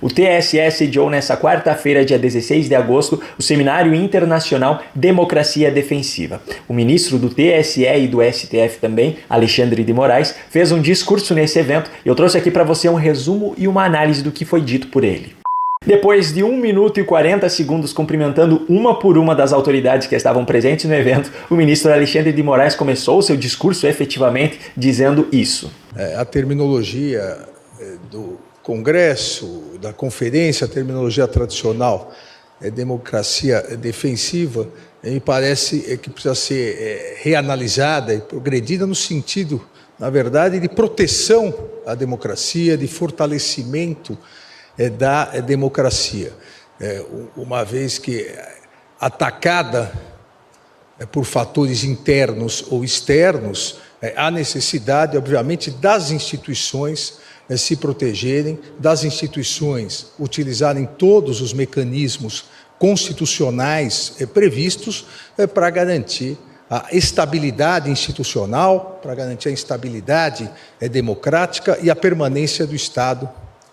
O TSE sediou nesta quarta-feira, dia 16 de agosto, o Seminário Internacional Democracia Defensiva. O ministro do TSE e do STF também, Alexandre de Moraes, fez um discurso nesse evento e eu trouxe aqui para você um resumo e uma análise do que foi dito por ele. Depois de 1 minuto e 40 segundos cumprimentando uma por uma das autoridades que estavam presentes no evento, o ministro Alexandre de Moraes começou o seu discurso efetivamente dizendo isso. A terminologia do Congresso, da conferência, a terminologia tradicional democracia defensiva, me parece que precisa ser reanalisada e progredida no sentido, na verdade, de proteção à democracia, de fortalecimento da democracia, uma vez que atacada por fatores internos ou externos, há necessidade, obviamente, das instituições se protegerem, das instituições utilizarem todos os mecanismos constitucionais previstos para garantir a estabilidade institucional, para garantir a estabilidade democrática e a permanência do Estado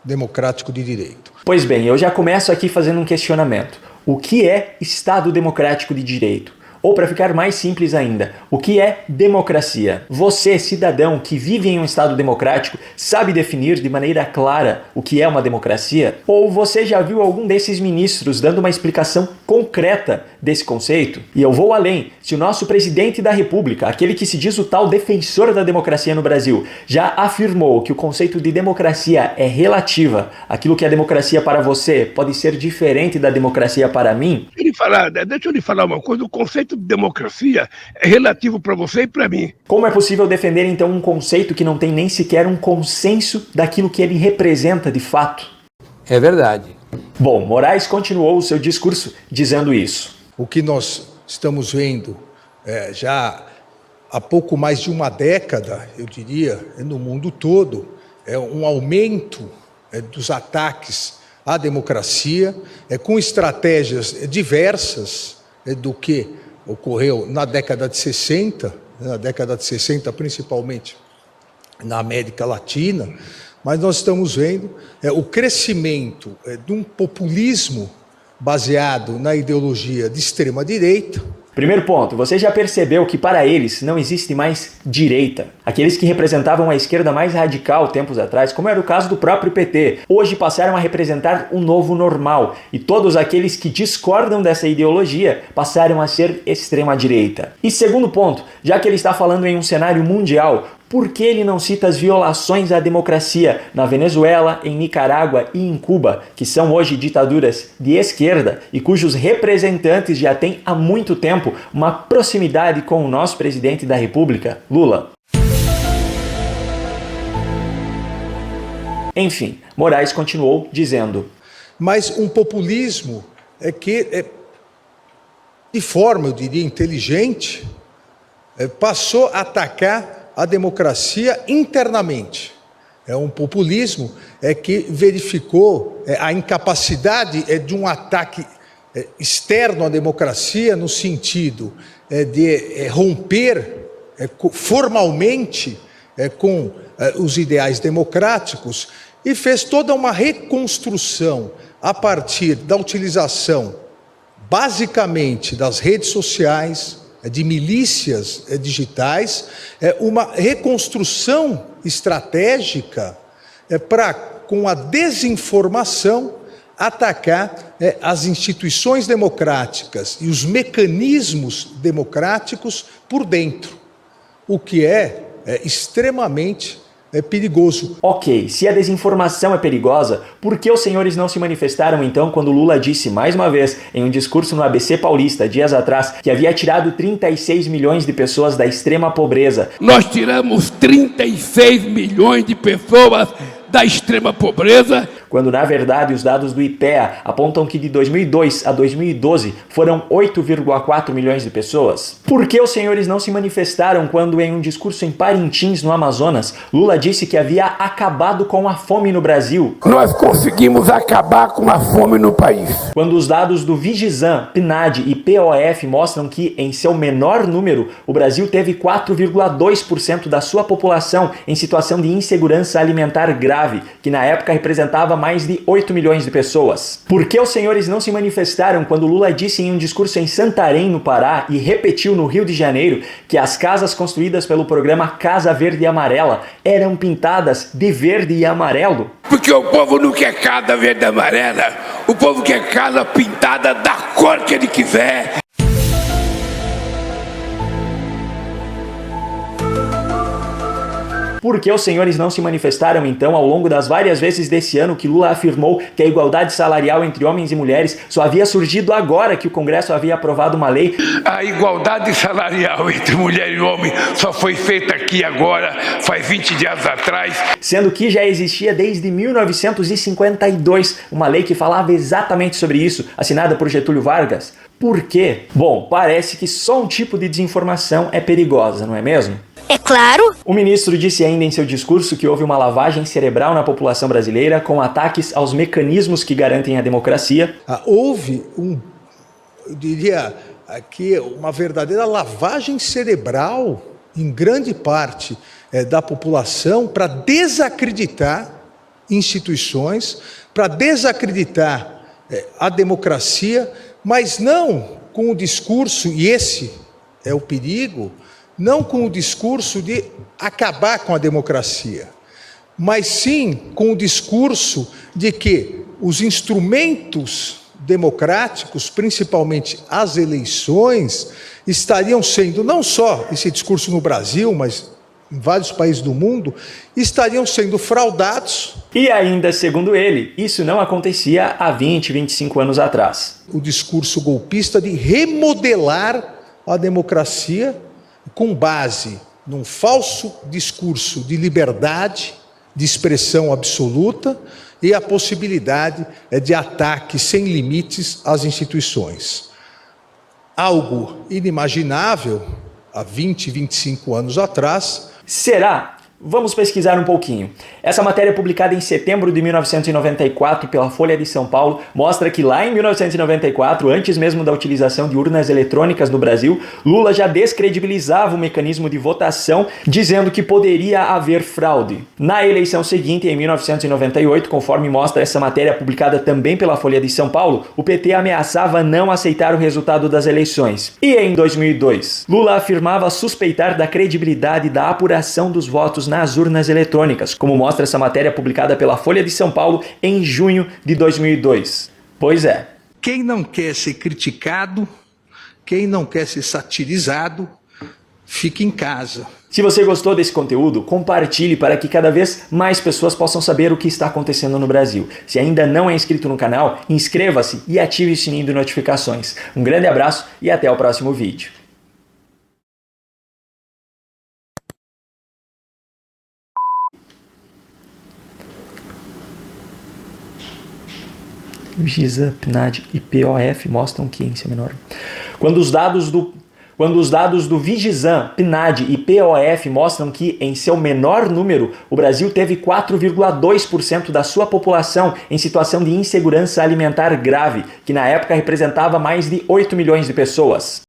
democrático de direito. Pois bem, eu já começo aqui fazendo um questionamento. O que é Estado democrático de direito? Ou, para ficar mais simples ainda, o que é democracia? Você, cidadão que vive em um Estado democrático, sabe definir de maneira clara o que é uma democracia? Ou você já viu algum desses ministros dando uma explicação concreta desse conceito? E eu vou além. Se o nosso presidente da República, aquele que se diz o tal defensor da democracia no Brasil, já afirmou que o conceito de democracia é relativa, aquilo que é democracia para você pode ser diferente da democracia para mim? Deixa eu lhe falar uma coisa, o conceito de democracia é relativo para você e para mim. Como é possível defender então um conceito que não tem nem sequer um consenso daquilo que ele representa de fato? É verdade. Bom, Moraes continuou o seu discurso dizendo isso. O que nós estamos vendo já há pouco mais de uma década, eu diria, no mundo todo, é um aumento dos ataques à democracia, com estratégias diversas do que ocorreu na década de 60, principalmente na América Latina, mas nós estamos vendo o crescimento de um populismo baseado na ideologia de extrema-direita. Primeiro ponto, você já percebeu que para eles não existe mais direita. Aqueles que representavam a esquerda mais radical tempos atrás, como era o caso do próprio PT, hoje passaram a representar um novo normal. E todos aqueles que discordam dessa ideologia passaram a ser extrema-direita. E segundo ponto, já que ele está falando em um cenário mundial, por que ele não cita as violações à democracia na Venezuela, em Nicarágua e em Cuba, que são hoje ditaduras de esquerda e cujos representantes já têm há muito tempo uma proximidade com o nosso presidente da República, Lula? Enfim, Moraes continuou dizendo: mas um populismo que, de forma, eu diria, inteligente, passou a atacar a democracia internamente. É um populismo que verificou a incapacidade de um ataque externo à democracia, no sentido de romper formalmente com os ideais democráticos, e fez toda uma reconstrução a partir da utilização, basicamente, das redes sociais, de milícias digitais, uma reconstrução estratégica para, com a desinformação, atacar as instituições democráticas e os mecanismos democráticos por dentro, o que é extremamente perigoso. Ok, se a desinformação é perigosa, por que os senhores não se manifestaram então quando Lula disse mais uma vez em um discurso no ABC Paulista dias atrás que havia tirado 36 milhões de pessoas da extrema pobreza? Nós tiramos 36 milhões de pessoas da extrema pobreza, quando na verdade os dados do IPEA apontam que de 2002 a 2012 foram 8,4 milhões de pessoas? Por que os senhores não se manifestaram quando em um discurso em Parintins, no Amazonas, Lula disse que havia acabado com a fome no Brasil? Nós conseguimos acabar com a fome no país. Quando os dados do Vigizam, PNAD e POF mostram que, em seu menor número, o Brasil teve 4,2% da sua população em situação de insegurança alimentar grave, que na época representava mais de 8 milhões de pessoas. Por que os senhores não se manifestaram quando Lula disse em um discurso em Santarém, no Pará, e repetiu no Rio de Janeiro que as casas construídas pelo programa Casa Verde e Amarela eram pintadas de verde e amarelo? Porque o povo não quer casa verde e amarela, o povo quer casa pintada da cor que ele quiser. Por que os senhores não se manifestaram, então, ao longo das várias vezes desse ano que Lula afirmou que a igualdade salarial entre homens e mulheres só havia surgido agora que o Congresso havia aprovado uma lei? A igualdade salarial entre mulher e homem só foi feita aqui agora, faz 20 dias atrás. Sendo que já existia desde 1952 uma lei que falava exatamente sobre isso, assinada por Getúlio Vargas. Por quê? Bom, parece que só um tipo de desinformação é perigosa, não é mesmo? É claro! O ministro disse ainda em seu discurso que houve uma lavagem cerebral na população brasileira com ataques aos mecanismos que garantem a democracia. Houve eu diria aqui, uma verdadeira lavagem cerebral em grande parte da população para desacreditar instituições, para desacreditar a democracia, mas não com o discurso, e esse é o perigo, não com o discurso de acabar com a democracia, mas sim com o discurso de que os instrumentos democráticos, principalmente as eleições, estariam sendo, não só esse discurso no Brasil, mas em vários países do mundo, estariam sendo fraudados. E ainda, segundo ele, isso não acontecia há 20, 25 anos atrás. O discurso golpista de remodelar a democracia com base num falso discurso de liberdade, de expressão absoluta e a possibilidade de ataque sem limites às instituições. Algo inimaginável há 20, 25 anos atrás. Será? Vamos pesquisar um pouquinho. Essa matéria publicada em setembro de 1994 pela Folha de São Paulo mostra que lá em 1994, antes mesmo da utilização de urnas eletrônicas no Brasil, Lula já descredibilizava o mecanismo de votação, dizendo que poderia haver fraude. Na eleição seguinte, em 1998, conforme mostra essa matéria publicada também pela Folha de São Paulo, o PT ameaçava não aceitar o resultado das eleições. E em 2002, Lula afirmava suspeitar da credibilidade da apuração dos votos nas urnas eletrônicas, como mostra essa matéria publicada pela Folha de São Paulo em junho de 2002. Pois é. Quem não quer ser criticado, quem não quer ser satirizado, fica em casa. Se você gostou desse conteúdo, compartilhe para que cada vez mais pessoas possam saber o que está acontecendo no Brasil. Se ainda não é inscrito no canal, inscreva-se e ative o sininho de notificações. Um grande abraço e até o próximo vídeo. Vigisan, PNAD e POF mostram que índice é menor. Quando os dados do Vigisan, PNAD e POF mostram que, em seu menor número, o Brasil teve 4,2% da sua população em situação de insegurança alimentar grave, que na época representava mais de 8 milhões de pessoas.